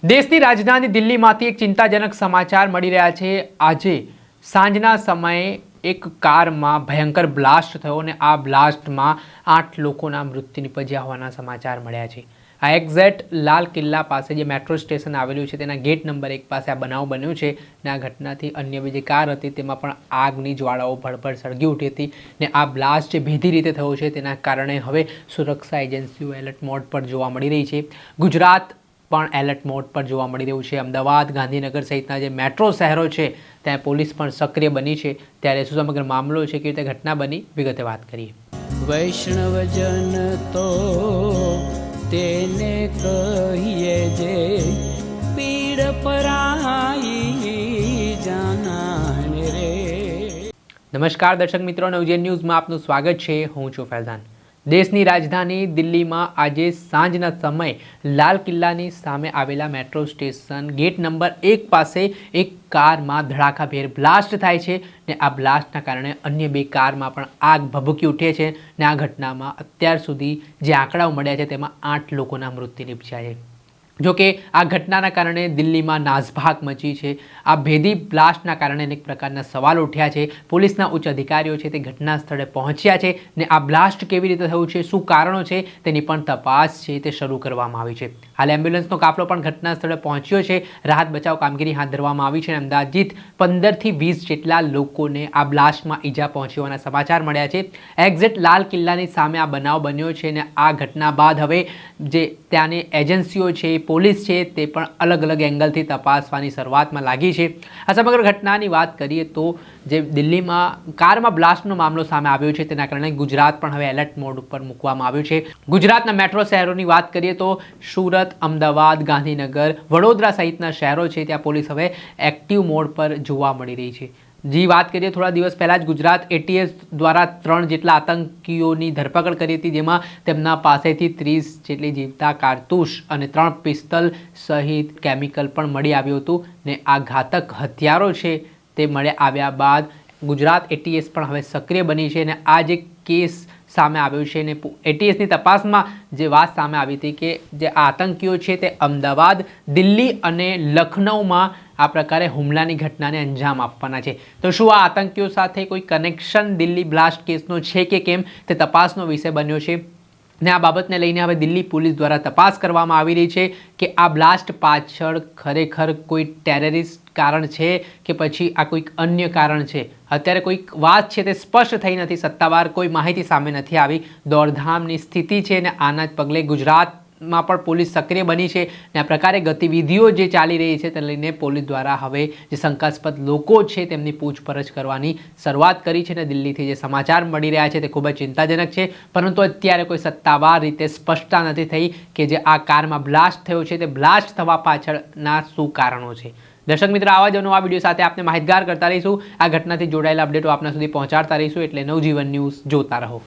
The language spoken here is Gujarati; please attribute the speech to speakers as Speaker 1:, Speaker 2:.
Speaker 1: દેશની રાજધાની દિલ્હીમાંથી એક ચિંતાજનક સમાચાર મળી રહ્યા છે। આજે સાંજના સમયે એક કારમાં ભયંકર બ્લાસ્ટ થયો અને આ બ્લાસ્ટમાં 8 લોકોના મૃત્યુ નિપજ્યા હોવાના સમાચાર મળ્યા છે। આ એક્ઝેક્ટ લાલ કિલ્લા પાસે જે મેટ્રો સ્ટેશન આવેલું છે તેના ગેટ નંબર 1 પાસે આ બનાવ બન્યો છે અને આ ઘટનાથી અન્ય બીજી કાર હતી તેમાં પણ આગની જ્વાળાઓ ભડભડ સળગી ઉઠી હતી અને આ બ્લાસ્ટ જે ભેદી રીતે થયો છે તેના કારણે હવે સુરક્ષા એજન્સીઓ એલર્ટ મોડ પર જોવા મળી રહી છે। ગુજરાત પણ એલર્ટ મોડ પર જોવા મળી રહ્યું છે। અમદાવાદ, ગાંધીનગર સહિતના જે મેટ્રો શહેરો છે ત્યાં પોલીસ પણ સક્રિય બની છે। ત્યારે શું સમગ્ર મામલો છે, કેવી રીતે ઘટના બની, વિગતે વાત કરીએ।
Speaker 2: વૈષ્ણવજન તો તેને કહીએ જે પીડ પરાઈ જાનાને રે।
Speaker 1: નમસ્કાર દર્શક મિત્રો, નવજીવન ન્યૂઝમાં આપનું સ્વાગત છે। હું છું ફૈઝાન। દેશની રાજધાની દિલ્હીમાં આજે સાંજના સમયે લાલ કિલ્લાની સામે આવેલા મેટ્રો સ્ટેશન ગેટ નંબર 1 પાસે એક કારમાં ધડાકાભેર બ્લાસ્ટ થાય છે ને આ બ્લાસ્ટના કારણે અન્ય 2 કારમાં પણ આગ ભભૂકી ઉઠે છે ને આ ઘટનામાં અત્યાર સુધી જે આંકડાઓ મળ્યા છે તેમાં 8 લોકોના મૃત્યુ નિપજ્યા છે। જોકે આ ઘટનાના કારણે દિલ્હીમાં નાસભાગ મચી છે। આ ભેદી બ્લાસ્ટના કારણે અનેક પ્રકારના સવાલ ઉઠ્યા છે। પોલીસના ઉચ્ચ અધિકારીઓ છે તે ઘટના સ્થળે પહોંચ્યા છે ને આ બ્લાસ્ટ કેવી રીતે થયું છે, શું કારણો છે તેની પણ તપાસ છે તે શરૂ કરવામાં આવી છે। હાલ એમ્બ્યુલન્સનો કાફલો પણ ઘટના સ્થળે પહોંચ્યો છે। રાહત બચાવ કામગીરી હાથ ધરવામાં આવી છે અને અંદાજિત 15 થી 20 જેટલા લોકોને આ બ્લાસ્ટમાં ઈજા પહોંચી હોવાના સમાચાર મળ્યા છે। એક્ઝેક્ટ લાલ કિલ્લાની સામે આ બનાવ બન્યો છે અને આ ઘટના બાદ હવે જે ત્યાંની એજન્સીઓ છે, પોલીસ છે તે પણ અલગ અલગ એંગલથી તપાસવાની શરૂઆતમાં લાગી છે। આ સમગ્ર ઘટનાની વાત કરીએ તો જે દિલ્હીમાં કારમાં બ્લાસ્ટનો મામલો સામે આવ્યો છે તેના કારણે ગુજરાત પણ હવે એલર્ટ મોડ ઉપર મૂકવામાં આવ્યું છે। ગુજરાતના મેટ્રો શહેરોની વાત કરીએ તો સુરત, અમદાવાદ, ગાંધીનગર, વડોદરા સહિતના શહેરો છે ત્યાં પોલીસ હવે એક્ટિવ મોડ પર જોવા મળી રહી છે। જી વાત કરીએ, થોડા દિવસ પહેલાં જ ગુજરાત ATS દ્વારા 3 જેટલા આતંકીઓની ધરપકડ કરી હતી, જેમાં તેમના પાસેથી 30 જેટલી જીવતા કારતૂસ અને 3 પિસ્તલ સહિત કેમિકલ પણ મળી આવ્યું હતું ને આ ઘાતક હથિયારો છે તે મળી આવ્યા બાદ ગુજરાત ATS પણ હવે સક્રિય બની છે અને આ જે કેસ સામે આવ્યો છે અને ATSની તપાસમાં જે વાત સામે આવી હતી કે જે આતંકીઓ છે તે અમદાવાદ, દિલ્હી અને લખનઉમાં આ પ્રકારે હુમલાની ઘટનાને અંજામ આપવાના છે। તો શું આ આતંકીઓ સાથે કોઈ કનેક્શન દિલ્હી બ્લાસ્ટ કેસનો છે કે કેમ તે તપાસનો વિષય બન્યો છે ને આ બાબતને લઈને હવે દિલ્હી પોલીસ દ્વારા તપાસ કરવામાં આવી રહી છે કે આ બ્લાસ્ટ પાછળ ખરેખર કોઈ ટેરરિસ્ટ કારણ છે કે પછી આ કોઈક અન્ય કારણ છે। અત્યારે કોઈક વાત છે તે સ્પષ્ટ થઈ નથી, સત્તાવાર કોઈ માહિતી સામે નથી આવી। દોડધામની સ્થિતિ છે અને આના જ પગલે ગુજરાતમાં પણ પોલીસ સક્રિય બની છે અને આ પ્રકારે ગતિવિધિઓ જે ચાલી રહી છે તેને લઈને પોલીસ દ્વારા હવે જે શંકાસ્પદ લોકો છે તેમની પૂછપરછ કરવાની શરૂઆત કરી છે અને દિલ્હીથી જે સમાચાર મળી રહ્યા છે તે ખૂબ જ ચિંતાજનક છે, પરંતુ અત્યારે કોઈ સત્તાવાર રીતે સ્પષ્ટતા નથી થઈ કે જે આ કારમાં બ્લાસ્ટ થયો છે તે બ્લાસ્ટ થવા પાછળના શું કારણો છે। દર્શક મિત્રો, આવા જ નવા વિડીયો સાથે આપને માહિતગાર કરતા રહીશું। આ ઘટનાથી જોડાયેલા અપડેટો આપના સુધી પહોંચાડતા રહીશું, એટલે નવજીવન ન્યૂઝ જોતા રહો।